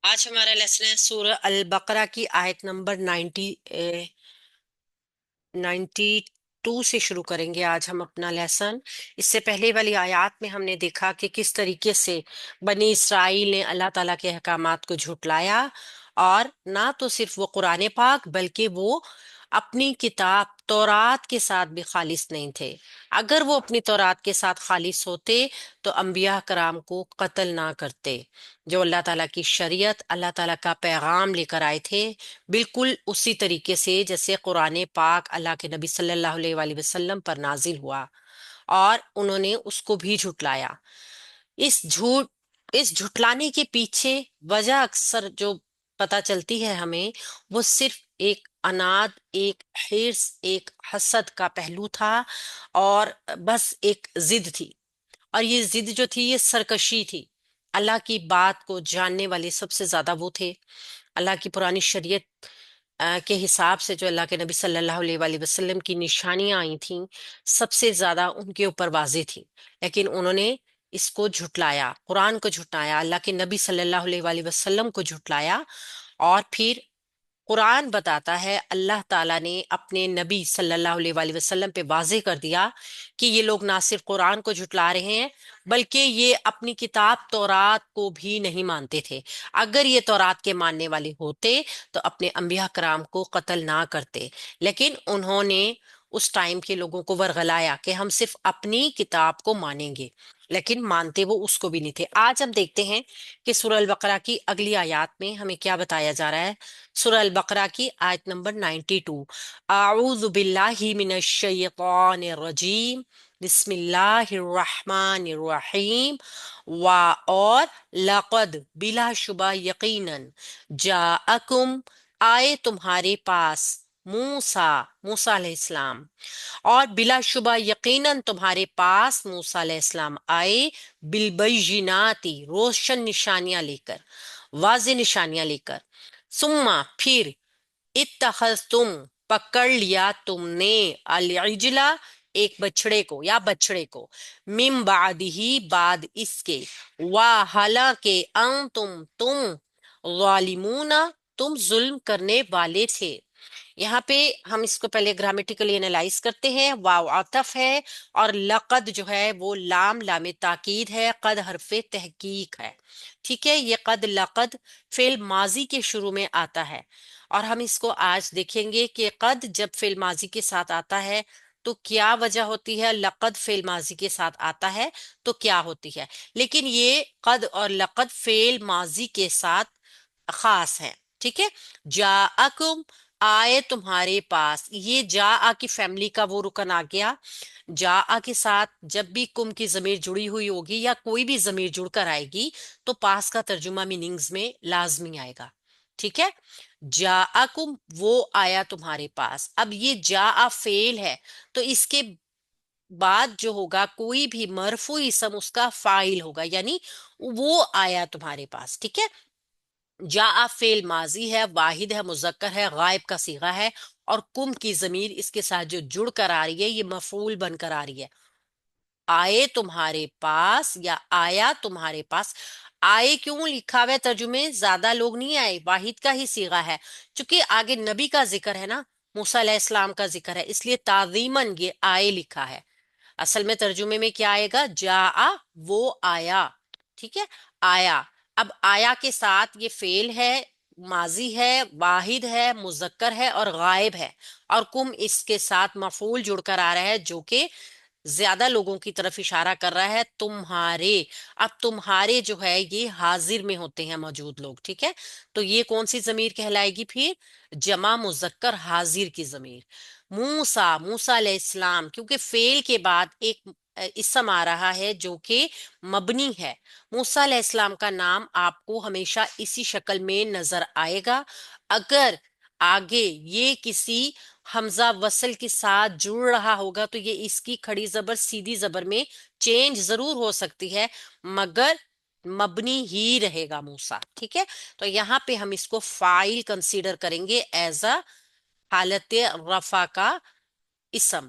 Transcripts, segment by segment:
آج ہمارا لیسن ہے سورہ البقرہ کی آیت نمبر 92 سے شروع کریں گے آج ہم اپنا لیسن۔ اس سے پہلے والی آیات میں ہم نے دیکھا کہ کس طریقے سے بنی اسرائیل نے اللہ تعالیٰ کے احکامات کو جھٹلایا، اور نہ تو صرف وہ قرآن پاک بلکہ وہ اپنی کتاب تورات کے ساتھ بھی خالص نہیں تھے۔ اگر وہ اپنی تورات کے ساتھ خالص ہوتے تو انبیاء کرام کو قتل نہ کرتے۔ جو اللہ تعالیٰ کی شریعت، اللہ تعالیٰ کا پیغام لے کر آئے تھے، بالکل اسی طریقے سے جیسے قرآن پاک اللہ کے نبی صلی اللہ علیہ وآلہ وسلم پر نازل ہوا، اور انہوں نے اس کو بھی جھٹلایا۔ اس جھوٹ اس جھٹلانے کے پیچھے وجہ اکثر جو پتہ چلتی ہے ہمیں، وہ صرف ایک اناد، ایک حرص، ایک حسد کا پہلو تھا، اور بس ایک ضد تھی۔ اور یہ ضد جو تھی یہ سرکشی تھی۔ اللہ کی بات کو جاننے والے سب سے زیادہ وہ تھے۔ اللہ کی پرانی شریعت کے حساب سے جو اللہ کے نبی صلی اللہ علیہ وآلہ وسلم کی نشانیاں آئی تھیں، سب سے زیادہ ان کے اوپر واضح تھیں، لیکن انہوں نے اس کو جھٹلایا، قرآن کو جھٹلایا، اللہ کے نبی صلی اللہ علیہ وآلہ وسلم کو جھٹلایا۔ اور پھر قرآن بتاتا ہے اللہ تعالیٰ نے اپنے نبی صلی اللہ علیہ وآلہ وسلم پہ واضح کر دیا کہ یہ لوگ نہ صرف قرآن کو جھٹلا رہے ہیں بلکہ یہ اپنی کتاب تورات کو بھی نہیں مانتے تھے۔ اگر یہ تورات کے ماننے والے ہوتے تو اپنے انبیاء کرام کو قتل نہ کرتے، لیکن انہوں نے اس ٹائم کے لوگوں کو ورغلایا کہ ہم صرف اپنی کتاب کو مانیں گے، لیکن مانتے وہ اس کو بھی نہیں تھے۔ آج ہم دیکھتے ہیں کہ سورہ البقرہ کی اگلی آیات میں ہمیں کیا بتایا جا رہا ہے۔ سورہ البقرہ کی آیت نمبر 92۔ اعوذ باللہ من الشیطان الرجیم، بسم اللہ الرحمن الرحیم۔ اور لقد، بلا شبہ یقیناً، جاءکم، آئے تمہارے پاس، موسیٰ علیہ السلام، اور بلا شبہ یقیناً تمہارے پاس موسیٰ علیہ السلام آئے، بالبیناتی، روشن نشانیاں لے کر، واضح نشانیاں لے کر، ثم، پھر، اتخذتم، پکڑ لیا تم نے، العجلہ، ایک بچڑے کو یا بچڑے کو، من بعدہ، بعد اس کے، حالانکہ انتم، تم، ظالمون، تم ظلم کرنے والے تھے۔ یہاں پہ ہم اس کو پہلے گرامیٹیکلی انالائز کرتے ہیں۔ واو عطف ہے، اور لقد جو ہے وہ لام تاکید ہے، قد حرف تحقیق ہے۔ ٹھیک ہے، یہ قد لقد فعل ماضی کے شروع میں آتا ہے، اور ہم اس کو آج دیکھیں گے کہ قد جب فعل ماضی کے ساتھ آتا ہے تو کیا وجہ ہوتی ہے، لقد فعل ماضی کے ساتھ آتا ہے تو کیا ہوتی ہے۔ لیکن یہ قد اور لقد فعل ماضی کے ساتھ خاص ہے۔ ٹھیک ہے، جاءکم، آئے تمہارے پاس، یہ جاء کی فیملی کا وہ رکن آ گیا۔ جاء کے ساتھ جب بھی کم کی ضمیر جڑی ہوئی ہوگی یا کوئی بھی ضمیر جڑ کر آئے گی تو پاس کا ترجمہ میننگز میں لازمی آئے گا۔ ٹھیک ہے، جاءکم، وہ آیا تمہارے پاس۔ اب یہ جاء فعل ہے تو اس کے بعد جو ہوگا کوئی بھی مرفوع اسم اس کا فاعل ہوگا، یعنی وہ آیا تمہارے پاس۔ ٹھیک ہے، جاء فعل ماضی ہے، واحد ہے، مذکر ہے، غائب کا صیغہ ہے، اور کم کی ضمیر اس کے ساتھ جو جڑ کر آ رہی ہے یہ مفعول بن کر آ رہی ہے۔ آئے تمہارے پاس یا آیا تمہارے پاس۔ آئے کیوں لکھا ہوا ہے ترجمے، زیادہ لوگ نہیں آئے، واحد کا ہی صیغہ ہے، چونکہ آگے نبی کا ذکر ہے نا، موسیٰ علیہ السلام کا ذکر ہے، اس لیے تعظیماً یہ آئے لکھا ہے۔ اصل میں ترجمے میں کیا آئے گا، جاء، وہ آیا۔ ٹھیک ہے، آیا۔ اب آیا کے ساتھ یہ فعل ہے، ماضی ہے، واحد ہے، مذکر ہے اور غائب ہے، اور کم اس کے ساتھ مفعول جڑ کر آ رہا ہے جو کہ زیادہ لوگوں کی طرف اشارہ کر رہا ہے، تمہارے۔ اب تمہارے جو ہے یہ حاضر میں ہوتے ہیں موجود لوگ۔ ٹھیک ہے، تو یہ کون سی ضمیر کہلائے گی پھر، جمع مذکر حاضر کی ضمیر۔ موسیٰ علیہ السلام، کیونکہ فعل کے بعد ایک اسم آ رہا ہے جو کہ مبنی ہے۔ موسیٰ علیہ السلام کا نام آپ کو ہمیشہ اسی شکل میں نظر آئے گا۔ اگر آگے یہ کسی حمزہ وصل کے ساتھ جڑ رہا ہوگا تو یہ اس کی کھڑی زبر سیدھی زبر میں چینج ضرور ہو سکتی ہے، مگر مبنی ہی رہے گا موسیٰ۔ ٹھیک ہے، تو یہاں پہ ہم اس کو فاعل کنسیڈر کریں گے ایز اے حالت رفع کا اسم۔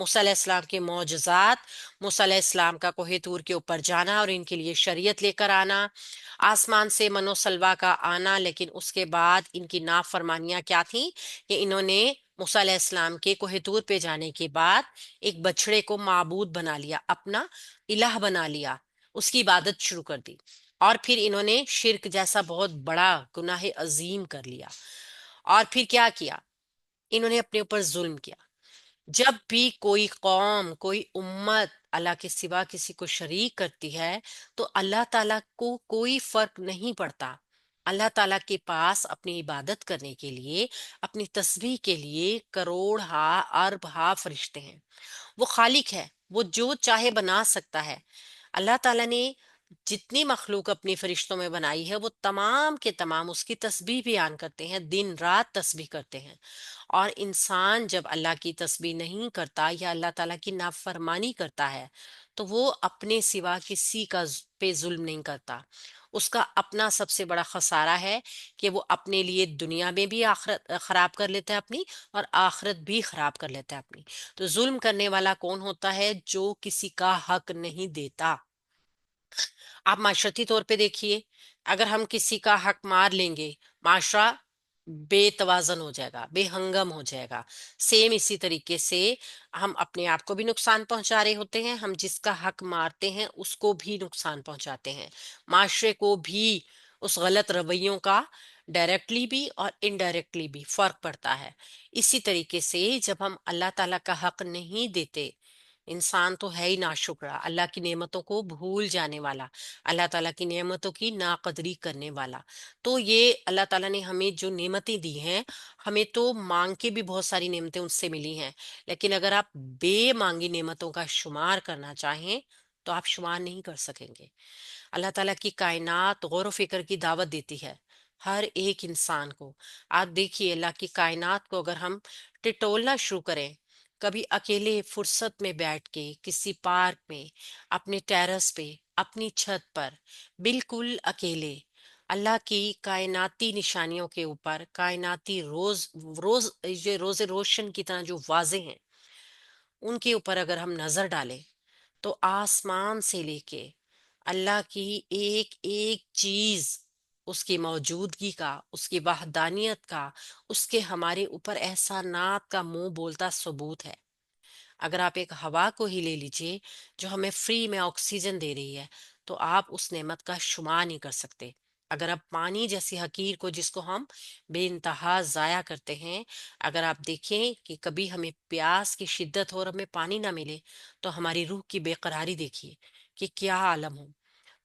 موسیٰ علیہ السلام کے معجزات، موسیٰ علیہ السلام کا کوہ طور کے اوپر جانا اور ان کے لیے شریعت لے کر آنا، آسمان سے من و سلوا کا آنا، لیکن اس کے بعد ان کی نافرمانیاں کیا تھیں کہ انہوں نے موسیٰ علیہ السلام کے کوہ طور پہ جانے کے بعد ایک بچڑے کو معبود بنا لیا، اپنا الہ بنا لیا، اس کی عبادت شروع کر دی، اور پھر انہوں نے شرک جیسا بہت بڑا گناہ عظیم کر لیا، اور پھر کیا کیا، انہوں نے اپنے اوپر ظلم کیا۔ جب بھی کوئی قوم، کوئی امت اللہ کے سوا کسی کو شریک کرتی ہے تو اللہ تعالیٰ کو کوئی فرق نہیں پڑتا۔ اللہ تعالیٰ کے پاس اپنی عبادت کرنے کے لیے، اپنی تسبیح کے لیے کروڑ ہا ارب ہا فرشتے ہیں۔ وہ خالق ہے، وہ جو چاہے بنا سکتا ہے۔ اللہ تعالیٰ نے جتنی مخلوق اپنی فرشتوں میں بنائی ہے وہ تمام کے تمام اس کی تسبیح بیان کرتے ہیں، دن رات تسبیح کرتے ہیں۔ اور انسان جب اللہ کی تسبیح نہیں کرتا یا اللہ تعالیٰ کی نافرمانی کرتا ہے تو وہ اپنے سوا کسی کا پہ ظلم نہیں کرتا۔ اس کا اپنا سب سے بڑا خسارہ ہے کہ وہ اپنے لیے دنیا میں بھی آخرت خراب کر لیتا ہے اپنی، اور آخرت بھی خراب کر لیتا ہے اپنی۔ تو ظلم کرنے والا کون ہوتا ہے؟ جو کسی کا حق نہیں دیتا۔ آپ معاشرتی طور پہ دیکھیے، اگر ہم کسی کا حق مار لیں گے، معاشرہ بے توازن ہو جائے گا، بے ہنگم ہو جائے گا۔ سیم اسی طریقے سے ہم اپنے آپ کو بھی نقصان پہنچا رہے ہوتے ہیں، ہم جس کا حق مارتے ہیں اس کو بھی نقصان پہنچاتے ہیں، معاشرے کو بھی اس غلط رویوں کا ڈائریکٹلی بھی اور انڈائریکٹلی بھی فرق پڑتا ہے۔ اسی طریقے سے جب ہم اللہ تعالیٰ کا حق نہیں دیتے، انسان تو ہے ہی ناشکرا، اللہ کی نعمتوں کو بھول جانے والا، اللہ تعالیٰ کی نعمتوں کی ناقدری کرنے والا۔ تو یہ اللہ تعالیٰ نے ہمیں جو نعمتیں دی ہیں، ہمیں تو مانگ کے بھی بہت ساری نعمتیں اس سے ملی ہیں، لیکن اگر آپ بے مانگی نعمتوں کا شمار کرنا چاہیں تو آپ شمار نہیں کر سکیں گے۔ اللہ تعالیٰ کی کائنات غور و فکر کی دعوت دیتی ہے ہر ایک انسان کو۔ آپ دیکھیے اللہ کی کائنات کو اگر ہم ٹٹولنا شروع کریں، کبھی اکیلے فرصت میں بیٹھ کے کسی پارک میں، اپنے ٹیرس پہ، اپنی چھت پر، بالکل اکیلے اللہ کی کائناتی نشانیوں کے اوپر، کائناتی روز روز یہ روز روشن کی طرح جو واضح ہیں، ان کے اوپر اگر ہم نظر ڈالیں تو آسمان سے لے کے اللہ کی ایک ایک چیز، اس کی موجودگی کا، اس کی وحدانیت کا، اس کے ہمارے اوپر احسانات کا منہ بولتا ثبوت ہے۔ اگر آپ ایک ہوا کو ہی لے لیجئے جو ہمیں فری میں آکسیجن دے رہی ہے، تو آپ اس نعمت کا شمار نہیں کر سکتے۔ اگر آپ پانی جیسی حقیر کو، جس کو ہم بے انتہا ضائع کرتے ہیں، اگر آپ دیکھیں کہ کبھی ہمیں پیاس کی شدت ہو اور ہمیں پانی نہ ملے تو ہماری روح کی بے قراری دیکھیے کہ کیا عالم ہو۔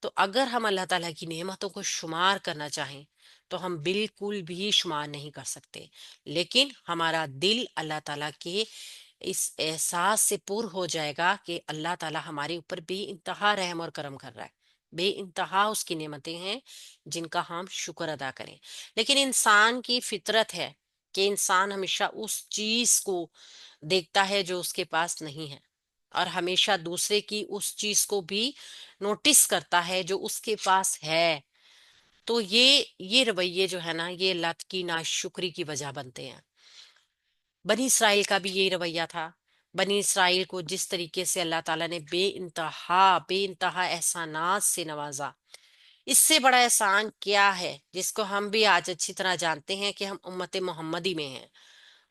تو اگر ہم اللہ تعالیٰ کی نعمتوں کو شمار کرنا چاہیں تو ہم بالکل بھی شمار نہیں کر سکتے، لیکن ہمارا دل اللہ تعالیٰ کے اس احساس سے پر ہو جائے گا کہ اللہ تعالیٰ ہمارے اوپر بے انتہا رحم اور کرم کر رہا ہے، بے انتہا اس کی نعمتیں ہیں جن کا ہم شکر ادا کریں۔ لیکن انسان کی فطرت ہے کہ انسان ہمیشہ اس چیز کو دیکھتا ہے جو اس کے پاس نہیں ہے، اور ہمیشہ دوسرے کی اس چیز کو بھی نوٹس کرتا ہے جو اس کے پاس ہے۔ تو یہ رویے جو ہے نا، یہ اللہ کی ناشکری کی وجہ بنتے ہیں۔ بنی اسرائیل کا بھی یہی رویہ تھا۔ بنی اسرائیل کو جس طریقے سے اللہ تعالیٰ نے بے انتہا احسانات سے نوازا، اس سے بڑا احسان کیا ہے جس کو ہم بھی آج اچھی طرح جانتے ہیں کہ ہم امت محمدی میں ہیں،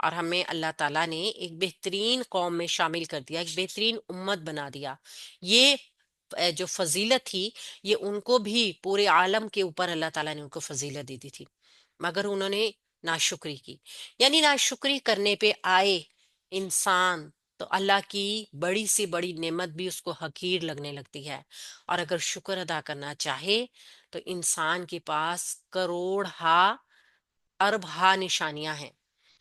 اور ہمیں اللہ تعالیٰ نے ایک بہترین قوم میں شامل کر دیا، ایک بہترین امت بنا دیا۔ یہ جو فضیلت تھی، یہ ان کو بھی پورے عالم کے اوپر اللہ تعالیٰ نے ان کو فضیلت دے دی تھی، مگر انہوں نے ناشکری کی۔ یعنی ناشکری کرنے پہ آئے انسان تو اللہ کی بڑی سی بڑی نعمت بھی اس کو حقیر لگنے لگتی ہے، اور اگر شکر ادا کرنا چاہے تو انسان کے پاس کروڑ ہا ارب ہا نشانیاں ہیں۔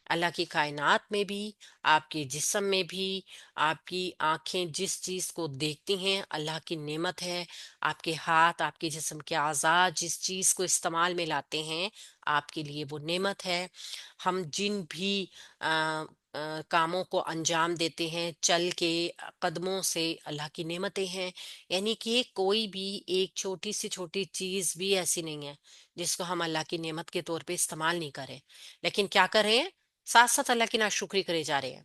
اللہ کی کائنات میں بھی، آپ کے جسم میں بھی، آپ کی آنکھیں جس چیز کو دیکھتی ہیں اللہ کی نعمت ہے، آپ کے ہاتھ، آپ کے جسم کے اعضاء جس چیز کو استعمال میں لاتے ہیں آپ کے لیے وہ نعمت ہے۔ ہم جن بھی کاموں کو انجام دیتے ہیں، چل کے قدموں سے، اللہ کی نعمتیں ہیں۔ یعنی کہ کوئی بھی ایک چھوٹی سے چھوٹی چیز بھی ایسی نہیں ہے جس کو ہم اللہ کی نعمت کے طور پہ استعمال نہیں کریں، لیکن کیا کر رہے ہیں؟ ساتھ ساتھ اللہ کی ناشکری کرے جا رہے ہیں۔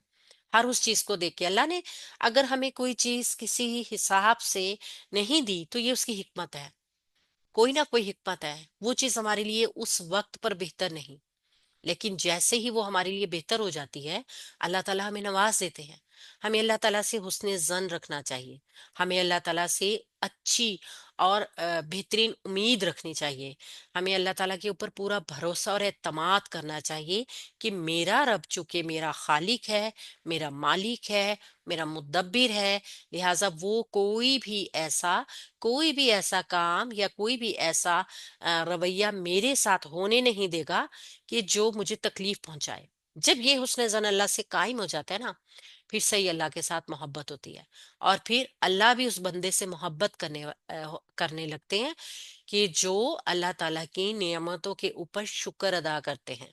ہر اس چیز کو دیکھ کے اللہ نے اگر ہمیں کوئی چیز کسی حساب سے نہیں دی تو یہ اس کی حکمت ہے، کوئی نہ کوئی حکمت ہے، وہ چیز ہمارے لیے اس وقت پر بہتر نہیں، لیکن جیسے ہی وہ ہمارے لیے بہتر ہو جاتی ہے اللہ تعالیٰ ہمیں نواز دیتے ہیں۔ ہمیں اللہ تعالیٰ سے حسن ظن رکھنا چاہیے، ہمیں اللہ تعالیٰ سے اچھی اور بہترین امید رکھنی چاہیے، ہمیں اللہ تعالیٰ کے اوپر پورا بھروسہ اور اعتماد کرنا چاہیے کہ میرا رب چونکہ میرا خالق ہے، میرا مالک ہے، میرا مدبر ہے، لہٰذا وہ کوئی بھی ایسا کام یا کوئی بھی ایسا رویہ میرے ساتھ ہونے نہیں دے گا کہ جو مجھے تکلیف پہنچائے۔ جب یہ حسن زن اللہ سے قائم ہو جاتا ہے نا، پھر صحیح اللہ کے ساتھ محبت ہوتی ہے، اور پھر اللہ بھی اس بندے سے محبت کرنے لگتے ہیں کہ جو اللہ تعالیٰ کی نعمتوں کے اوپر شکر ادا کرتے ہیں۔